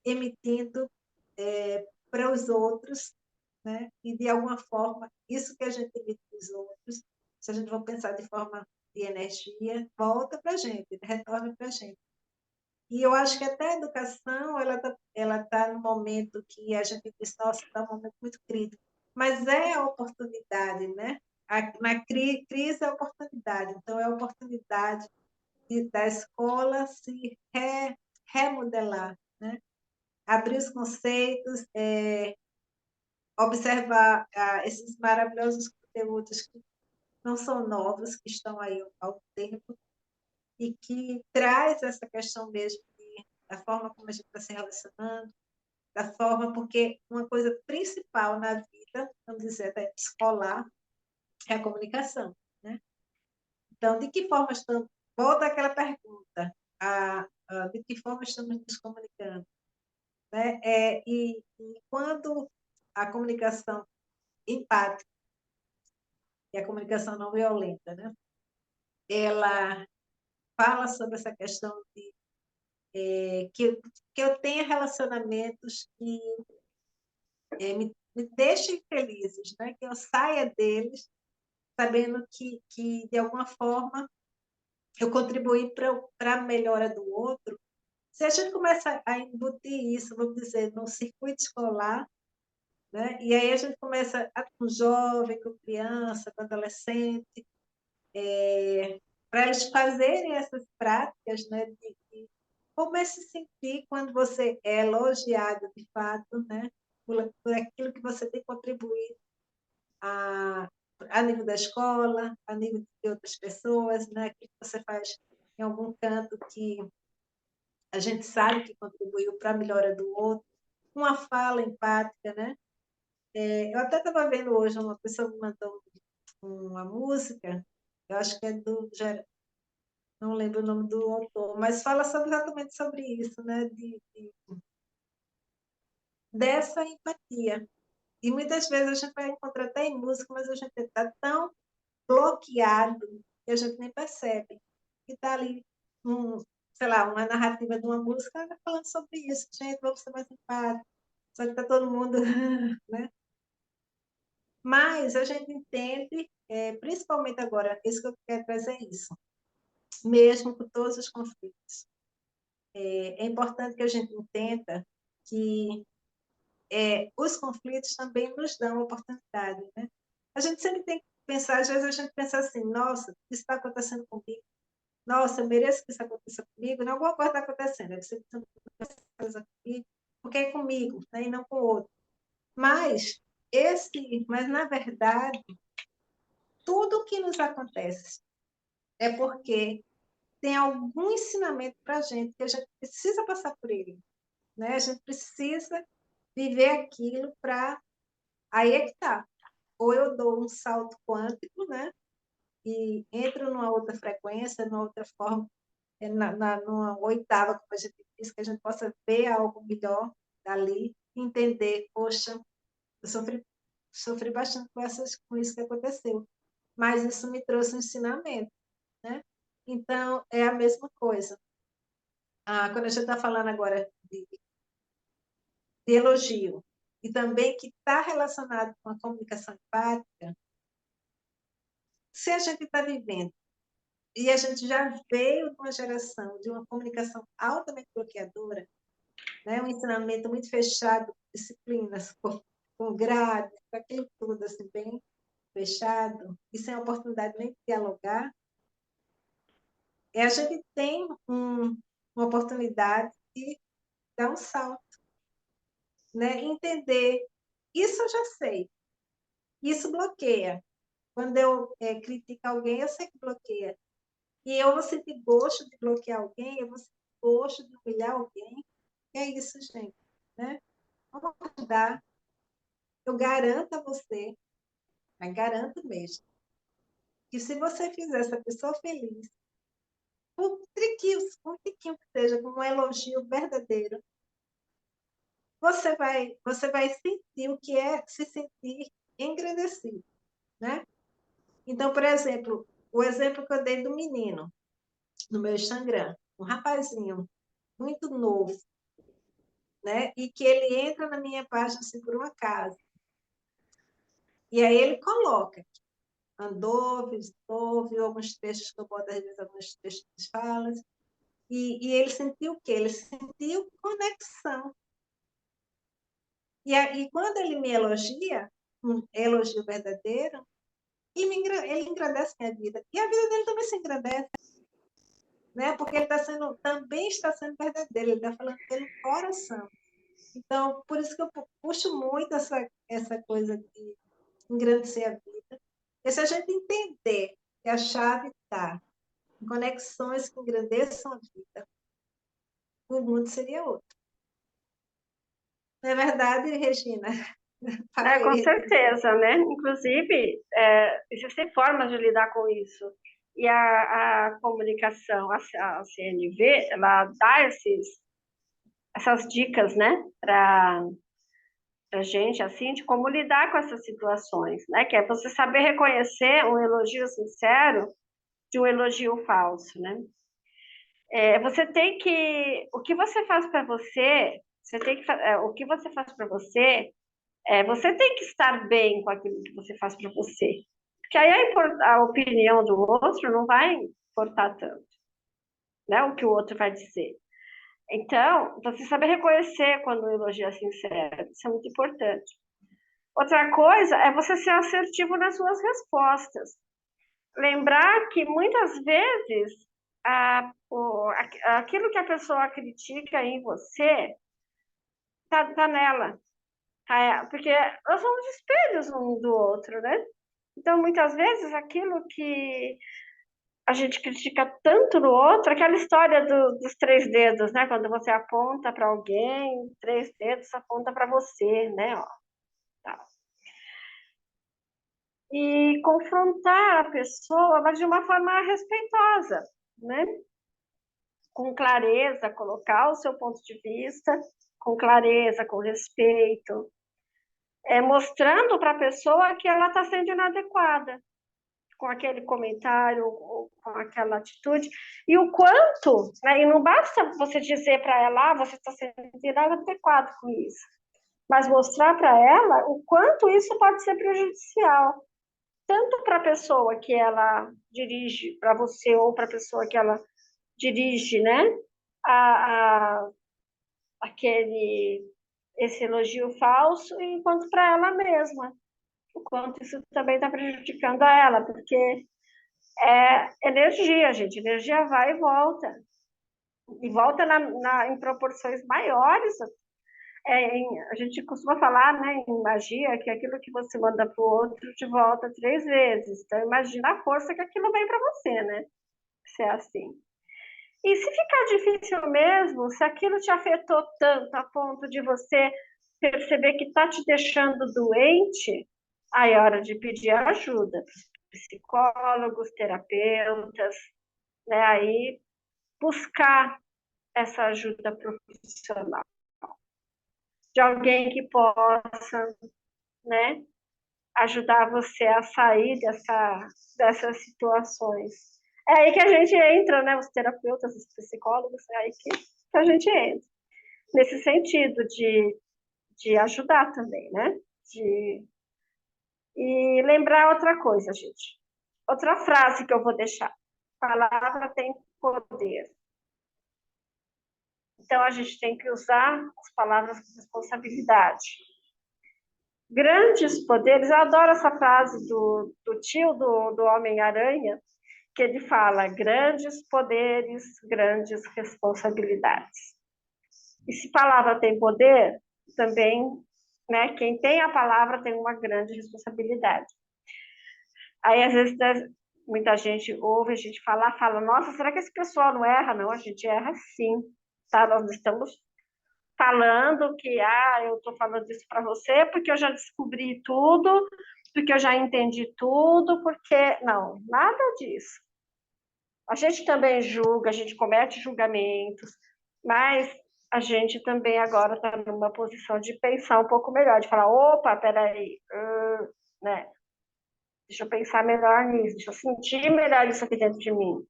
emitindo para os outros, né? E de alguma forma, isso que a gente emite para os outros, se a gente for pensar de forma de energia, volta para a gente, retorna para a gente. E eu acho que até a educação, ela tá no momento que a gente diz, nossa, está um momento muito crítico, mas é a oportunidade, né? Na crise é a oportunidade, então é a oportunidade da escola se remodelar, né? Abrir os conceitos, observar esses maravilhosos conteúdos que não são novos, que estão aí ao tempo, e que traz essa questão mesmo da forma como a gente está se relacionando, da forma, porque uma coisa principal na vida, vamos dizer, até escolar, é a comunicação, né? Então, de que forma estamos... Volta àquela pergunta, de que forma estamos nos comunicando, né? E quando a comunicação empática e a comunicação não violenta, né? Ela fala sobre essa questão de que eu tenha relacionamentos que me deixem felizes, né? Que eu saia deles sabendo que de alguma forma, eu contribuí para a melhora do outro. Se a gente começa a embutir isso, vamos dizer, no circuito escolar, né? E aí a gente começa com jovem, com criança, com adolescente, para eles fazerem essas práticas, né? Como é se sentir quando você é elogiado de fato, né? Por aquilo que você tem contribuído a, a nível da escola, a nível de outras pessoas, né? Aquilo que você faz em algum canto que a gente sabe que contribuiu para a melhora do outro, uma fala empática, né? Eu até estava vendo hoje, uma pessoa me mandou uma música, eu acho que é não lembro o nome do autor, mas fala exatamente sobre isso, né? Dessa empatia. E muitas vezes a gente vai encontrar até em música, mas a gente está tão bloqueado que a gente nem percebe. E está ali, sei lá, uma narrativa de uma música falando sobre isso. Gente, vamos ser mais empáticos. Só que está todo mundo, né? Mas a gente entende, principalmente agora, isso que eu quero trazer é isso, mesmo com todos os conflitos. É importante que a gente entenda que os conflitos também nos dão oportunidade, né? A gente sempre tem que pensar, às vezes a gente pensa assim, nossa, isso está acontecendo comigo, nossa, eu mereço que isso aconteça comigo, não, alguma coisa está acontecendo, você está acontecendo comigo, porque é comigo, né, e não com o outro. Mas, mas na verdade, tudo que nos acontece é porque tem algum ensinamento para a gente que a gente precisa passar por ele, né? A gente precisa viver aquilo para... Aí é que está. Ou eu dou um salto quântico, né? E entro numa outra frequência, numa outra forma, numa oitava, como a gente diz, que a gente possa ver algo melhor dali, entender, poxa, eu sofri bastante com isso que aconteceu, mas isso me trouxe um ensinamento, né? Então, é a mesma coisa. Quando a gente está falando agora de elogio, e também que está relacionado com a comunicação empática, se a gente está vivendo E a gente já veio de uma geração de uma comunicação altamente bloqueadora, né? Um ensinamento muito fechado, disciplinas, com grades, com aquilo tudo assim, bem fechado, e sem a oportunidade nem de dialogar. E a gente tem uma oportunidade de dar um salto, né? Entender. Isso eu já sei. Isso bloqueia. Quando eu critico alguém, eu sei que bloqueia. E eu vou sentir gosto de bloquear alguém, eu vou sentir gosto de humilhar alguém. É isso, gente. Né? Vamos ajudar. Eu garanto a você, mas garanto mesmo, que se você fizer essa pessoa feliz, um tiquinho que seja, com um elogio verdadeiro, você vai sentir o que é se sentir engrandecido, né? Então, por exemplo, o exemplo que eu dei do menino no meu Instagram, um rapazinho muito novo, né? E que ele entra na minha página assim, por um acaso. E aí ele coloca, andou, visitou, viu alguns trechos que eu boto, às vezes, alguns trechos de falas, e ele sentiu o quê? Ele sentiu conexão. E quando ele me elogia, um elogio verdadeiro, ele engrandece minha vida. E a vida dele também se engrandece, né? Porque ele também está sendo verdadeiro, ele está falando pelo coração. Então, por isso que eu puxo muito essa coisa de engrandecer a vida. E se a gente entender que a chave está em conexões que engrandeçam a vida, o mundo seria outro. Não é verdade, Regina? Fala Com aí. certeza, né? Inclusive, existem formas de lidar com isso. E a comunicação, a CNV, ela dá essas dicas, né, para a gente, assim, de como lidar com essas situações, né? Que é você saber reconhecer um elogio sincero de um elogio falso, né? Você tem que, o que você faz para você, o que você faz para você, você tem que estar bem com aquilo que você faz para você. Porque aí a opinião do outro não vai importar tanto, né? O que o outro vai dizer. Então, você saber reconhecer quando o elogio é sincero, isso é muito importante. Outra coisa é você ser assertivo nas suas respostas. Lembrar que muitas vezes aquilo que a pessoa critica em você tá nela. Porque nós somos espelhos um do outro, né? Então, muitas vezes, aquilo que a gente critica tanto no outro, aquela história dos três dedos, né? Quando você aponta para alguém, três dedos aponta para você, né? Ó, tá. E confrontar a pessoa, mas de uma forma respeitosa, né? Com clareza, colocar o seu ponto de vista, com clareza, com respeito, mostrando para a pessoa que ela está sendo inadequada com aquele comentário ou com aquela atitude, e o quanto, né, e não basta você dizer para ela, você está sendo inadequado com isso, mas mostrar para ela o quanto isso pode ser prejudicial, tanto para a pessoa que ela dirige para você, ou para a pessoa que ela dirige, né, a, a, esse elogio falso, enquanto para ela mesma, o quanto isso também está prejudicando a ela, porque energia, gente. Energia vai e volta em proporções maiores. A gente costuma falar, né, em magia, que aquilo que você manda para o outro te volta 3 vezes. Então, imagina a força que aquilo vem para você, né? Se é assim. E se ficar difícil mesmo, se aquilo te afetou tanto a ponto de você perceber que está te deixando doente, aí é hora de pedir ajuda. Psicólogos, terapeutas, né? Aí buscar essa ajuda profissional de alguém que possa, né, ajudar você a sair dessas situações. É aí que a gente entra, né, os terapeutas, os psicólogos, é aí que a gente entra. Nesse sentido de ajudar também, né? E lembrar outra coisa, gente. Outra frase que eu vou deixar. palavra tem poder. Então, a gente tem que usar as palavras com responsabilidade. Grandes poderes, eu adoro essa frase do tio do Homem-Aranha, que ele fala, grandes poderes, grandes responsabilidades. E se palavra tem poder, também, né, quem tem a palavra tem uma grande responsabilidade. Aí, às vezes, muita gente ouve a gente falar, fala, nossa, será que esse pessoal não erra? Não, a gente erra sim, tá? Nós estamos falando que, eu estou falando isso para você porque eu já descobri tudo, porque eu já entendi tudo, porque... Não, nada disso. A gente também julga, a gente comete julgamentos, mas a gente também agora está numa posição de pensar um pouco melhor, de falar, opa, peraí, né? Deixa eu pensar melhor nisso, deixa eu sentir melhor isso aqui dentro de mim.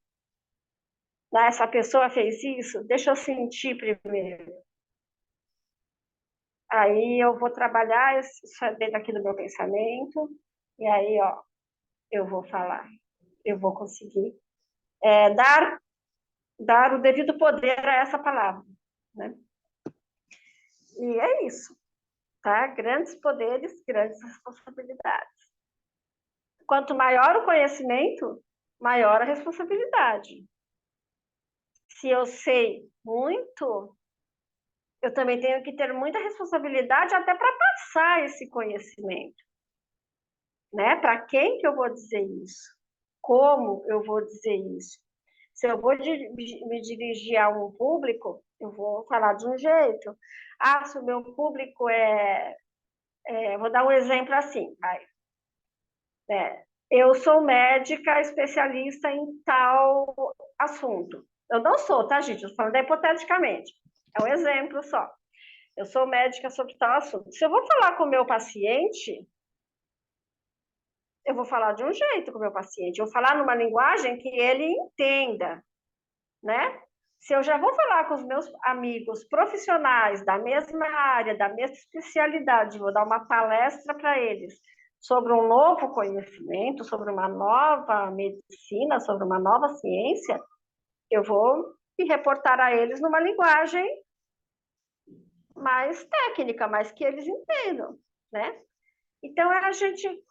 Essa pessoa fez isso, deixa eu sentir primeiro. Aí eu vou trabalhar isso dentro aqui do meu pensamento, e aí, ó, eu vou falar, eu vou conseguir dar o devido poder a essa palavra, né? E é isso, tá? Grandes poderes, grandes responsabilidades. Quanto maior o conhecimento, maior a responsabilidade. Se eu sei muito, eu também tenho que ter muita responsabilidade até para passar esse conhecimento, né? Para quem que eu vou dizer isso? Como eu vou dizer isso? Se eu vou me dirigir a um público, eu vou falar de um jeito. Se o meu público vou dar um exemplo assim, vai. Eu sou médica especialista em tal assunto. Eu não sou, tá, gente? Eu estou falando hipoteticamente. É um exemplo só. Eu sou médica sobre tal assunto. Se eu vou falar com o meu paciente, eu vou falar de um jeito com o meu paciente. Eu vou falar numa linguagem que ele entenda, né? Se eu já vou falar com os meus amigos profissionais da mesma área, da mesma especialidade, vou dar uma palestra para eles sobre um novo conhecimento, sobre uma nova medicina, sobre uma nova ciência, eu vou me reportar a eles numa linguagem mais técnica, mais que eles entendam, né? Então, a gente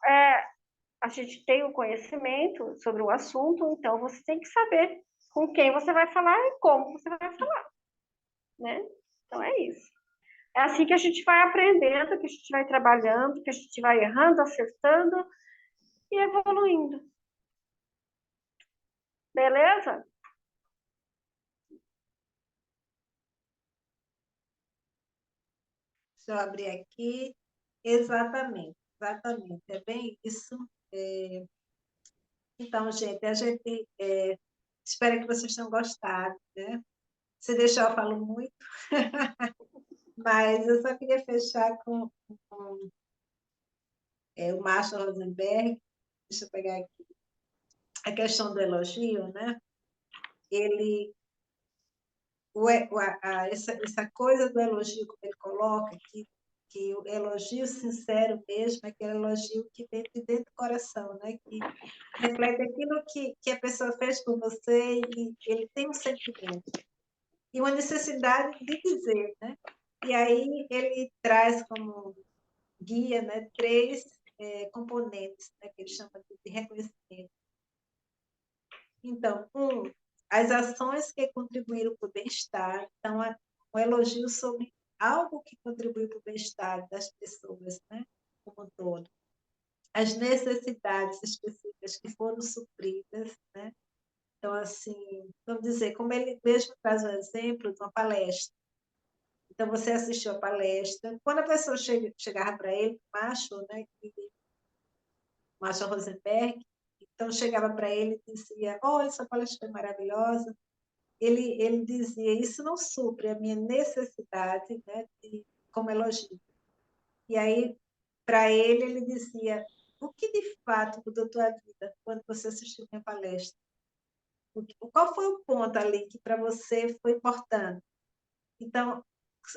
tem o conhecimento sobre o assunto, então você tem que saber com quem você vai falar e como você vai falar, né? Então, é isso. É assim que a gente vai aprendendo, que a gente vai trabalhando, que a gente vai errando, acertando e evoluindo. Beleza? Deixa eu abrir aqui. Exatamente, exatamente. É bem isso. Então, gente, a gente espera que vocês tenham gostado, né? Se deixar, eu falo muito, mas eu só queria fechar com o Marshall Rosenberg. Deixa eu pegar aqui. A questão do elogio, né? Ele, essa coisa do elogio, como ele coloca, que o elogio sincero mesmo é aquele elogio que vem de dentro do coração, né? Que reflete aquilo que a pessoa fez por você e ele tem um sentimento e uma necessidade de dizer, né? E aí ele traz como guia, né, três componentes, né, que ele chama de reconhecimento. Então, as ações que contribuíram para o bem-estar. Então, um elogio sobre algo que contribuiu para o bem-estar das pessoas, né, como um todo. As necessidades específicas que foram supridas, né? Então, assim, vamos dizer, como ele mesmo traz um exemplo de uma palestra. Então, você assistiu a palestra. Quando a pessoa chegava para ele, macho, né, Marshall Rosenberg, então chegava para ele e dizia, essa palestra foi maravilhosa. Ele dizia, isso não supre a minha necessidade, né, como elogio. E aí, para ele dizia, o que de fato mudou a tua vida quando você assistiu minha palestra? Qual foi o ponto ali que para você foi importante? Então,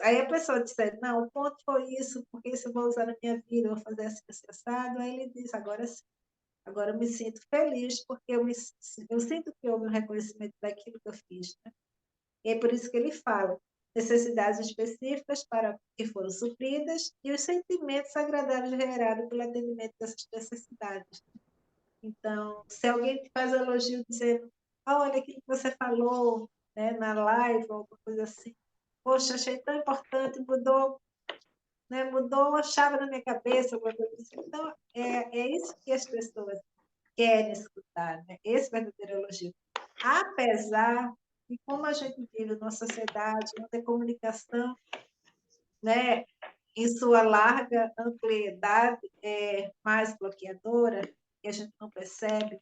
aí a pessoa disse, não, o ponto foi isso, porque isso eu vou usar na minha vida, eu vou fazer assim, assado. Aí ele diz, agora sim. Agora eu me sinto feliz porque eu sinto que houve um reconhecimento daquilo que eu fiz, né? E é por isso que ele fala necessidades específicas para que foram supridas e os sentimentos agradáveis gerados pelo atendimento dessas necessidades. Então, se alguém te faz elogio dizendo, olha aquilo que você falou, né, na live ou alguma coisa assim, poxa, achei tão importante, mudou, né, mudou uma chave na minha cabeça, alguma coisa assim. Então, é isso que as pessoas querem escutar, né? Esse verdadeiro elogio. Apesar de como a gente vive numa sociedade onde a comunicação, né, em sua larga ampliedade, é mais bloqueadora, que a gente não percebe,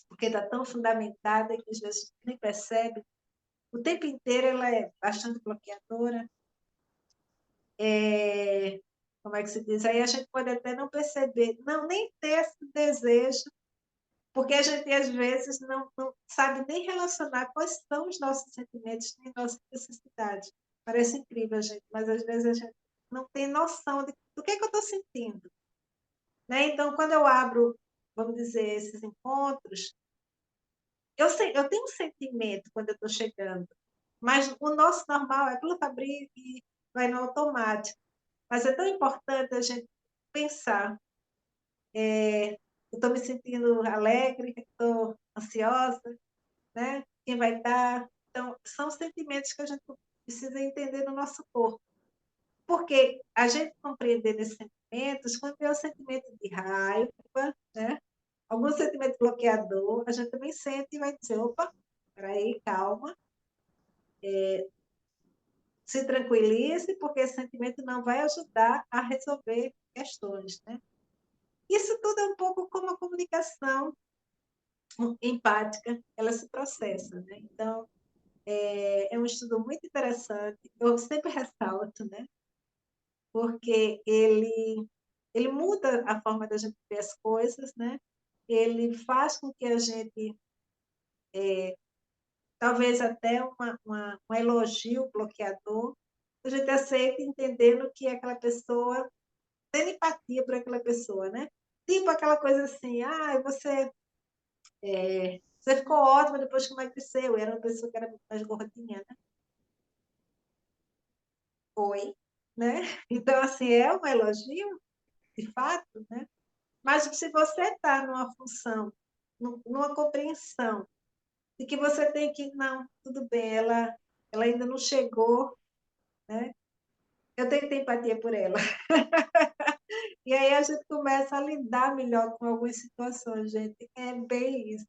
porque está tão fundamentada que às vezes nem percebe. O tempo inteiro ela é bastante bloqueadora. Como é que se diz? Aí a gente pode até não perceber, não, nem ter esse desejo, porque a gente às vezes não sabe nem relacionar quais são os nossos sentimentos nem nossas necessidades. Parece incrível, gente, mas às vezes a gente não tem noção do que é que eu estou sentindo. Né? Então, quando eu abro, vamos dizer, esses encontros, eu tenho um sentimento quando eu estou chegando, mas o nosso normal é abrir e vai no automático. Mas é tão importante a gente pensar. Eu estou me sentindo alegre, estou ansiosa, né? Quem vai estar? Então, são sentimentos que a gente precisa entender no nosso corpo. Porque a gente compreender esses sentimentos, quando é o sentimento de raiva, né? Algum sentimento bloqueador, a gente também sente e vai dizer, opa, peraí, calma, se tranquilize, porque esse sentimento não vai ajudar a resolver questões, né? Isso tudo é um pouco como a comunicação empática, ela se processa, né? Então, é um estudo muito interessante, eu sempre ressalto, né? Porque ele muda a forma da gente ver as coisas, né? Ele faz com que a gente, talvez até um elogio bloqueador, a gente aceita entendendo que aquela pessoa tem empatia por aquela pessoa, né? Tipo aquela coisa assim, você ficou ótima depois que emagreceu, era uma pessoa que era muito mais gordinha, né? Oi, né? Então, assim, é um elogio, de fato, né? Mas se você está numa função, numa compreensão de que você tem que, não, tudo bem, ela ainda não chegou, né? Eu tenho que ter empatia por ela. E aí a gente começa a lidar melhor com algumas situações, gente. É bem isso.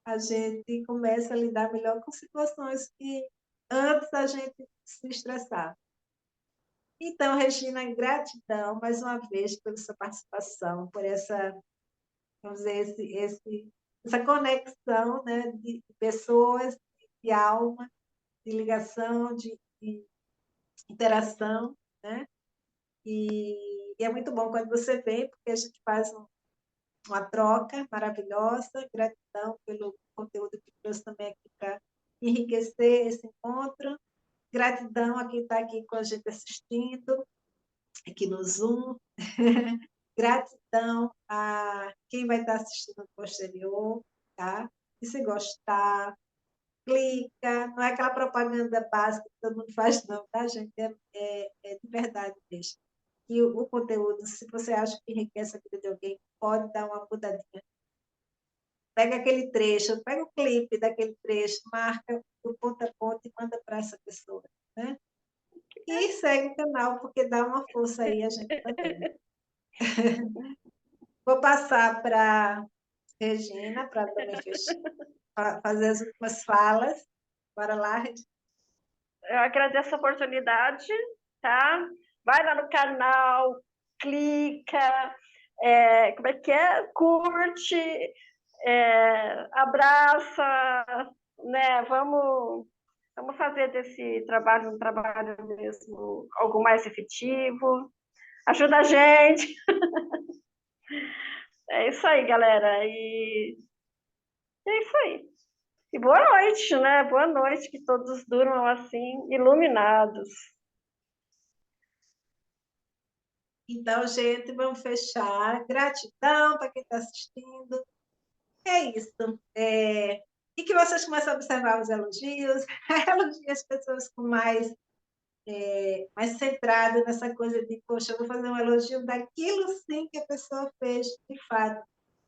A gente começa a lidar melhor com situações que antes a gente se estressava. Então, Regina, gratidão mais uma vez pela sua participação, por essa, vamos dizer, essa conexão, né, de pessoas, de alma, de ligação, de interação, né? E é muito bom quando você vem, porque a gente faz uma troca maravilhosa. Gratidão pelo conteúdo que trouxe também aqui para enriquecer esse encontro. Gratidão a quem está aqui com a gente assistindo, aqui no Zoom. Gratidão a quem vai estar assistindo no posterior, tá? E se gostar, clica, não é aquela propaganda básica que todo mundo faz, não, tá, gente? É de verdade mesmo. E o conteúdo, se você acha que enriquece a vida de alguém, pode dar uma mudadinha. Pega aquele trecho, pega o clipe daquele trecho, marca do ponto a ponto e manda para essa pessoa, né? E segue o canal, porque dá uma força aí a gente também. Vou passar para Regina, para também fazer as últimas falas. Bora lá, Regina. Eu agradeço a oportunidade, tá? Vai lá no canal, clica, como é que é? Curte, abraça, né? Vamos fazer desse trabalho um trabalho mesmo algo mais efetivo. Ajuda a gente. É isso aí, galera. E é isso aí. E boa noite, né? Boa noite, que todos durmam assim, iluminados. Então, gente, vamos fechar. Gratidão para quem está assistindo. É isso. E que vocês comecem a observar os elogios, elogie as pessoas com mais centrado nessa coisa de, poxa, eu vou fazer um elogio daquilo sim que a pessoa fez, de fato,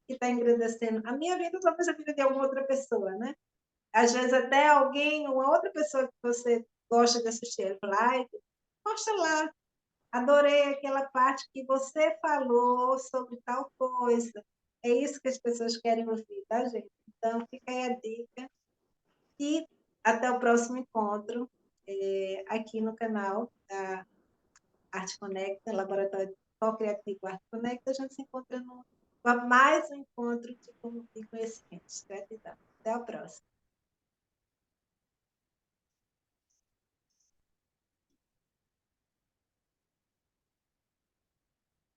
que está engrandecendo a minha vida, talvez a vida de alguma outra pessoa, né? Às vezes até alguém, uma outra pessoa que você gosta de assistir, ele fala, ai, mostra lá, adorei aquela parte que você falou sobre tal coisa. É isso que as pessoas querem ouvir, tá, gente? Então, fica aí a dica. E até o próximo encontro aqui no canal da Arte Conecta, Laboratório Co-Criativo Arte Conecta. A gente se encontra no mais um encontro de conhecimentos. Gratidão. Até a próxima.